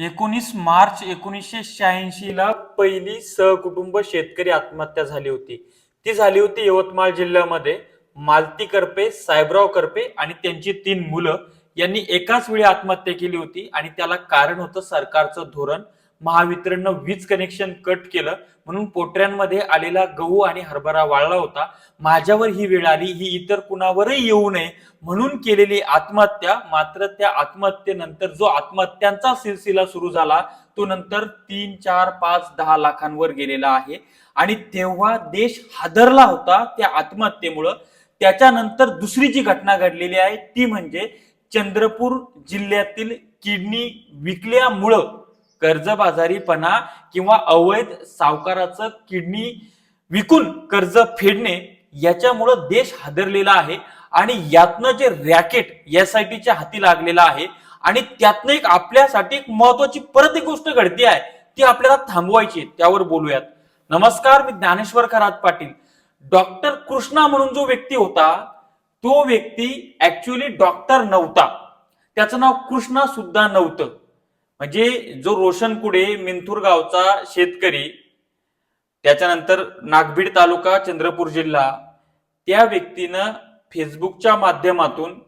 19 मार्च 1986 ला पहिली सहकुटुंब शेतकरी आत्महत्या झाली होती. ती झाली होती यवतमाळ जिल्ह्यामध्ये. मालती करपे, साहेबराव करपे आणि त्यांची 3 मुलं यांनी एकाच वेळी आत्महत्या केली होती आणि त्याला कारण होतं सरकारचं धोरण. महावितरणनं वीज कनेक्शन कट केलं म्हणून पोटऱ्यांमध्ये आलेला गहू आणि हरभरा वाळला होता. माझ्यावर ही वेळ आली, ही इतर कुणावरही येऊ नये म्हणून केलेली आत्महत्या. मात्र त्या आत्महत्येनंतर जो आत्महत्यांचा सिलसिला सुरू झाला तो नंतर 3, 4, 5, 10 लाखांवर गेलेला आहे. आणि तेव्हा देश हादरला होता त्या आत्महत्येमुळं. त्याच्यानंतर दुसरी जी घटना घडलेली आहे ती म्हणजे चंद्रपूर जिल्ह्यातील किडनी विकल्यामुळं कर्जबाजारीपणा किंवा अवैध सावकाराचं किडनी विकून कर्ज फेडणे याच्यामुळं देश हादरलेला आहे. आणि यातनं जे रॅकेट एसआयटीच्या हाती लागलेला आहे आणि त्यातनं एक आपल्यासाठी एक महत्वाची परत एक गोष्ट घडते आहे ती आपल्याला थांबवायची, त्यावर बोलूयात. नमस्कार, मी ज्ञानेश्वर खरात पाटील. डॉक्टर कृष्णा म्हणून जो व्यक्ती होता तो व्यक्ती ऍक्च्युअली डॉक्टर नव्हता. त्याचं नाव कृष्णा सुद्धा नव्हतं. म्हणजे जो रोशन कुडे मिंथूर गावचा शेतकरी, त्याच्यानंतर नागभीड तालुका चंद्रपूर जिल्हा, त्या व्यक्तीनं फेसबुकच्या माध्यमातून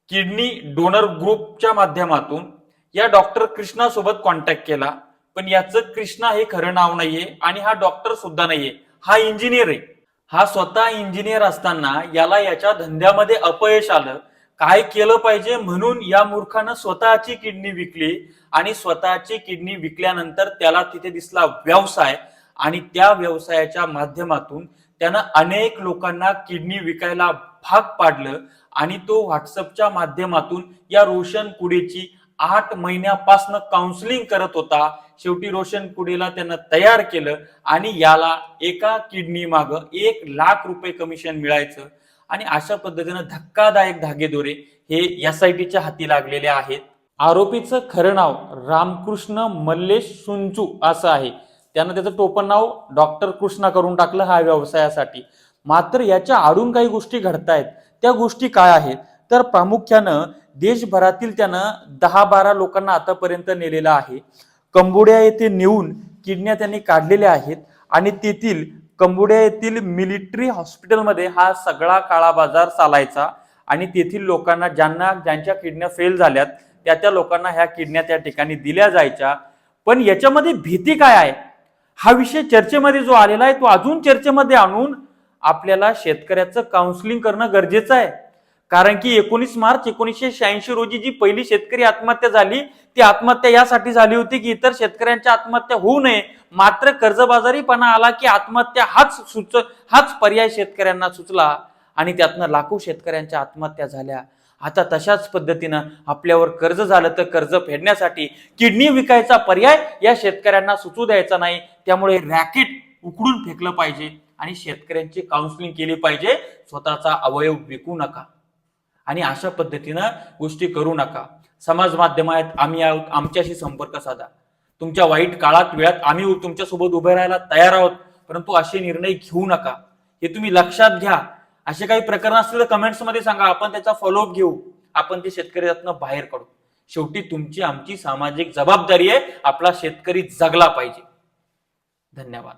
किडनी डोनर ग्रुपच्या माध्यमातून या डॉक्टर कृष्णा सोबत कॉन्टॅक्ट केला. पण याचं कृष्णा हे खरं नाव नाहीये आणि हा डॉक्टर सुद्धा नाहीये, हा इंजिनियर आहे. हा स्वतः इंजिनियर असताना याला याच्या धंद्यामध्ये अपयश आलं. काय केलं पाहिजे म्हणून या मूर्खानं स्वतःची किडनी विकली आणि स्वतःची किडनी विकल्यानंतर त्याला तिथे दिसला व्यवसाय आणि त्या व्यवसायाच्या माध्यमातून त्यानं अनेक लोकांना किडनी विकायला भाग पाडलं. आणि तो व्हॉट्सअपच्या माध्यमातून या रोशन कुडेची 8 महिन्यापासून काउन्सिलिंग करत होता. शेवटी रोशन कुडेला त्यानं तयार केलं आणि याला एका किडनी माग 1 लाख रुपये कमिशन मिळायचं. आणि अशा पद्धतीनं धक्कादायक धागेदोरे हे एसआयटीच्या हाती लागलेले आहेत. आरोपीचं खरं नाव रामकृष्ण मल्लेश सुंचू असं आहे. त्यानं त्याचं टोपण नाव डॉक्टर कृष्णा करून टाकलं हा व्यवसायासाठी. मात्र याच्या आडून काही गोष्टी घडतायत. त्या गोष्टी काय आहेत तर प्रामुख्यानं देशभरातील त्यानं 10-12 लोकांना आतापर्यंत नेलेला आहे. कंबोडिया येथे नेऊन किडन्या त्यांनी काढलेल्या आहेत आणि तेथील कंबोडिया येथील मिलिटरी हॉस्पिटलमध्ये हा सगळा काळा बाजार चालायचा. आणि तेथील लोकांना ज्यांच्या किडन्या फेल झाल्यात त्या लोकांना ह्या किडन्या त्या ठिकाणी दिल्या जायच्या. पण याच्यामध्ये भीती काय आहे, हा विषय चर्चेमध्ये जो आलेला आहे तो अजून चर्चेमध्ये आणून आपल्याला शेतकऱ्याचं काउन्सिलिंग करणं गरजेचं आहे. कारण की 19 मार्च 1986 रोजी जी पहिली शेतकरी आत्महत्या झाली ती आत्महत्या यासाठी झाली होती की इतर शेतकऱ्यांच्या आत्महत्या होऊ नये. मात्र कर्जबाजारीपणा आला की आत्महत्या हाच पर्याय शेतकऱ्यांना सुचला आणि त्यातनं लाखो शेतकऱ्यांच्या आत्महत्या झाल्या. आता तशाच पद्धतीनं आपल्यावर कर्ज झालं तर कर्ज फेडण्यासाठी किडनी विकायचा पर्याय या शेतकऱ्यांना सुचू द्यायचा नाही. त्यामुळे रॅकेट उकडून फेकलं पाहिजे आणि शेतकऱ्यांची काउन्सिलिंग केली पाहिजे. स्वतःचा अवयव विकू नका आणि अशा पद्धतीनं गोष्टी करू नका. समाज माध्यम आहेत, आम्ही आहोत, आमच्याशी संपर्क साधा. तुमच्या वाईट काळात वेळात आम्ही तुमच्यासोबत उभे राहायला तयार आहोत. परंतु असे निर्णय घेऊ नका, हे तुम्ही लक्षात घ्या. असे काही प्रकरण असतील तर कमेंट्स मध्ये सांगा, आपण त्याचा फॉलोअप घेऊ, आपण ते शेतकऱ्यातनं बाहेर काढू. शेवटी तुमची आमची सामाजिक जबाबदारी आहे, आपला शेतकरी जगला पाहिजे. धन्यवाद.